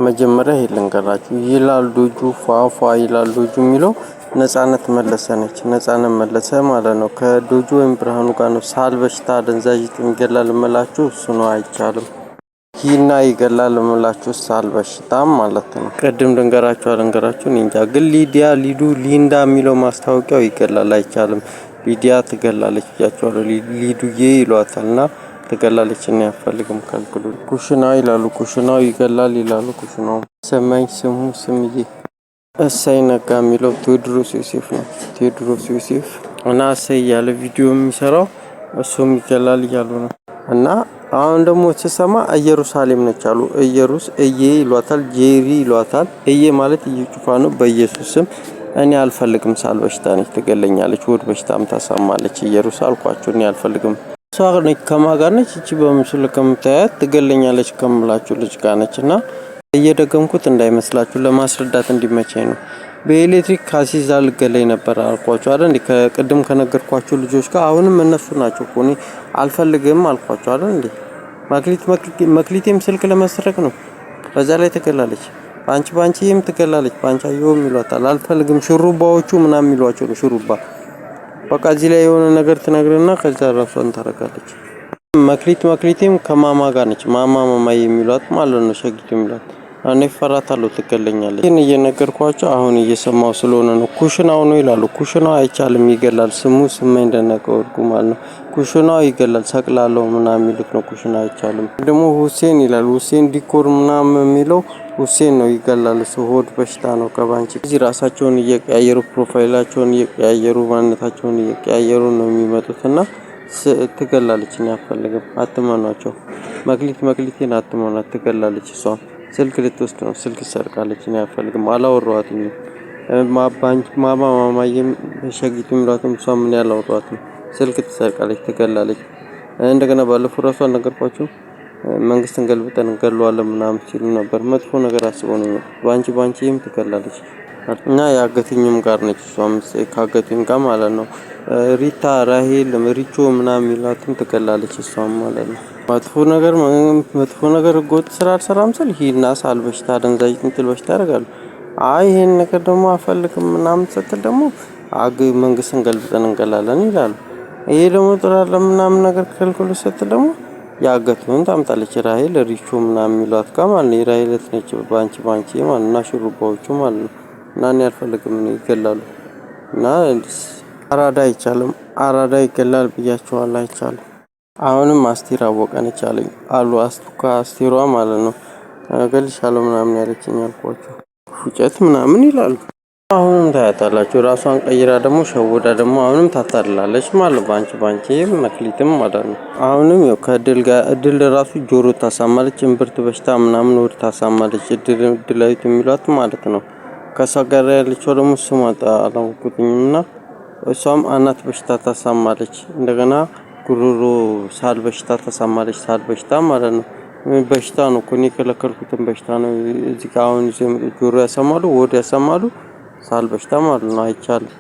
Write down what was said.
መጀመሪያ ይሄን ገራችሁ ይላል ዶጁ ፏፏ ይላል ዶጁ የሚለው ነፃነት መለሰ ነች። ነፃነት መለሰ ማለት ነው። ከዶጁ ወይም ብርሃኑ ጋር ነው። ሳል በሽታ አደንዛዥ ይገላል እምላችሁ እሱ ነው አይቻልም። ሂና ይገላል እምላችሁ ሳል በሽታ ማለት ነው። ቅድም ልንገራችሁ እንጃ ግን ሊዲያ ሊዱ ሊንዳ የሚለው ማስታወቂያው ይገላል አይቻልም። ሊዲያ ትገላለች ብያችኋለሁ። ሊዱዬ ይሏታልና ትገላለች እና ያፈልግም ከልክሉ። ኩሽናው ይላሉ ኩሽናው ይገላል ይላሉ ኩሽናው ሰማኝ ስሙ ስምዬ እሰይ ነጋ የሚለው ቴዎድሮስ ዮሴፍ ነው። ቴዎድሮስ ዮሴፍ እና እሰይ ያለ ቪዲዮ የሚሰራው እሱም ይገላል እያሉ ነው። እና አሁን ደግሞ ተሰማ ኢየሩሳሌም ነች አሉ። ኢየሩስ ይሏታል ጄሪ ይሏታል። ማለት እየጩፋ ነው። በኢየሱስም እኔ አልፈልግም ሳል በሽታ ነች ትገለኛለች። ወድ በሽታም ታሳማለች። ኢየሩስ አልኳችሁ እኔ አልፈልግም። እሷ ነች ከማጋር ነች እቺ በምስሉ ከምታያት ትገለኛለች ከምላችሁ ልጅ ጋር ነችና እየደገምኩት እንዳይመስላችሁ ለማስረዳት እንዲመቸኝ ነው። በኤሌክትሪክ ካሲዛ ልገለይ ነበር አልኳችሁ አይደል? እንዴ ከቅድም ከነገርኳችሁ ልጆች ጋር አሁንም እነሱ ናቸው እኮ እኔ አልፈልግም አልኳችሁ አይደል? እንዴ መክሊቴም ስልክ ለመስረቅ ነው። በዛ ላይ ትገላለች። ባንቺም ትገላለች። ባንቻየውም ይሏታል። አልፈልግም ሽሩባዎቹ ምናምን ይሏቸው ነው። ሽሩባ በቃ እዚህ ላይ የሆነ ነገር ትነግርና ከዛ ራሷን ታረጋለች። መክሊቴም ከማማ ጋር ነች። ማማ የሚሏት ማለት ነው። ሸጊቱ የሚሏት እኔ ፈራታለሁ ትገለኛለች። ግን እየነገርኳቸው አሁን እየሰማው ስለሆነ ነው። ኩሽናው ነው ይላሉ። ኩሽናው አይቻልም ይገላል። ስመኝ እንደነቀው ወድቁ ማለት ነው። ኩሽናው ይገላል ሰቅላለሁ ምናምን የሚሉት ነው። ኩሽና አይቻልም ደግሞ ሁሴን ይላል። ሁሴን ዲኮር ምናምን የሚለው ሁሴን ነው ይገላል። እሱ ሆድ በሽታ ነው። ከባንቺ እዚህ ራሳቸውን እየቀያየሩ ፕሮፋይላቸውን እየቀያየሩ ማንነታቸውን እየቀያየሩ ነው የሚመጡትና ትገላለች። እኔ አልፈልግም አትመኗቸው። መክሊቴን አትመኗት ትገላለች። እሷ ስልክ ልትወስድ ነው። ስልክ ሰርቃለች። እኔ አልፈልግም አላወራኋትም። ማማዬም ሸጊቱ የሚሏትም እሷ ምን ያላወራኋትም ስልክ ትሰርቃለች ትገላለች። እንደገና ባለፈው ራሱ አልነገርኳችሁም? መንግስትን ገልብጠን እንገለዋለን ምናምን ሲሉ ነበር። መጥፎ ነገር አስበው ነው። ባንቺም ትገላለች እና ያገተኝም ጋር ነች። እሷም ካገተኝ ጋር ማለት ነው። ሪታ ራሄል ሪቾ ምናምን ይላትም ትገላለች። እሷም ማለት ነው። መጥፎ ነገር ጎጥ ስራ አልሰራም ስል ሂና ሳል በሽታ አደንዛዥ እንትን በሽታ ያደርጋሉ። ይሄን ነገር ደግሞ አፈልግም ምናምን ስትል ደግሞ መንግስትን ገልብጠን እንገላለን ይላሉ። ይሄ ደግሞ ጥራለ ምናምን ነገር ከልክሉ ስትል ደግሞ ያገቱን ታምጣለች። ራሄል ሪቾ ምናምን ይሏት ጋር ማለት ነው። ራሄል ነች ባንቺ ማለት ነው። ሽሩባዎቹ ማለት ነው። እና እኔ አልፈልግም ነው ይገላሉ። እና አራዳ አይቻልም አራዳ ይገላል ብያችኋለሁ አይቻልም። አሁንም አስቴር አወቀን ይቻለኝ አሉ አስቴሯ ማለት ነው። እገልሻለሁ ምናምን ያለችኝ አልኳችሁ ፉጨት ምናምን ይላሉ። አሁንም ታያታላችሁ። ራሷን ቀይራ ደግሞ ሸውዳ ደግሞ አሁንም ታታልላለች ማለት ባንቺ መክሊትም ማለት ነው። አሁንም ያው ከድል ጋር እድል ራሱ ጆሮ ታሳማለች። እምብርት በሽታ ምናምን ወድ ታሳማለች። እድላዊት የሚሏት ማለት ነው። ከሷ ጋር ያለችው ደግሞ ስሟ አላውቅኩኝምና እሷም አናት በሽታ ታሳማለች። እንደገና ጉሮሮ ሳል በሽታ ታሳማለች። ሳል በሽታ ማለት ነው። በሽታ ነው እኮ እኔ የከለከልኩትን በሽታ ነው። እዚህ ጋር አሁን ጆሮ ያሰማሉ ወድ ያሰማሉ ሳል በሽታ ማለት ነው። አይቻልም።